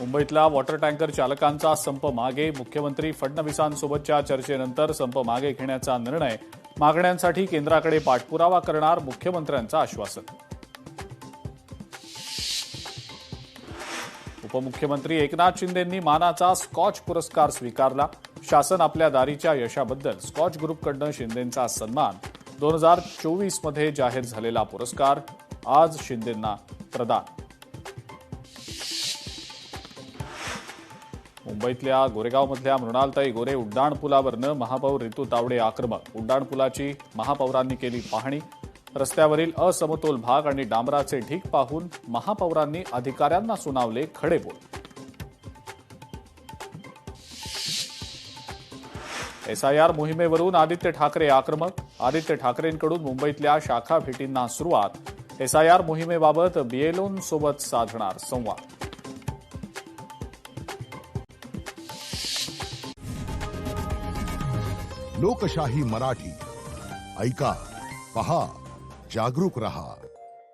मुंबईतल्या water tanker चालकांचा संप मागे. मुख्यमंत्री फडणवीसांसोबतच्या चर्चेनंतर संप मागे घेण्याचा निर्णय. मागण्यांसाठी केंद्राकडे पाठपुरावा करणार मुख्यमंत्र्यांचं आश्वासन. उपमुख्यमंत्री एकनाथ शिंदेंनी मानाचा स्कॉच पुरस्कार स्वीकारला. शासन आपल्या दारीच्या यशाबद्दल स्कॉच ग्रुपकडून शिंदेंचा सन्मान. 2024 मध्ये जाहीर झालेला पुरस्कार आज शिंदेंना प्रदान. मुंबईतल्या गोरेगावमधल्या मृणालताई गोरे उड्डाणपुलावरनं महापौर रितू तावडे आक्रमक. उड्डाणपुलाची महापौरांनी केली पाहणी. रस्त्यावरील असमतोल भाग आणि डांबराचे ढीग पाहून महापौरांनी अधिकाऱ्यांना सुनावले खडे बोल. एसआयआर मोहिमेवरून आदित्य ठाकरे आक्रमक. आदित्य ठाकरेंकडून मुंबईतल्या शाखा भेटींना सुरुवात. एसआयआर मोहिमेबाबत बीएलओंसोबत साधणार संवाद. लोकशाही मराठी ऐका, पहा, जागरूक रहा.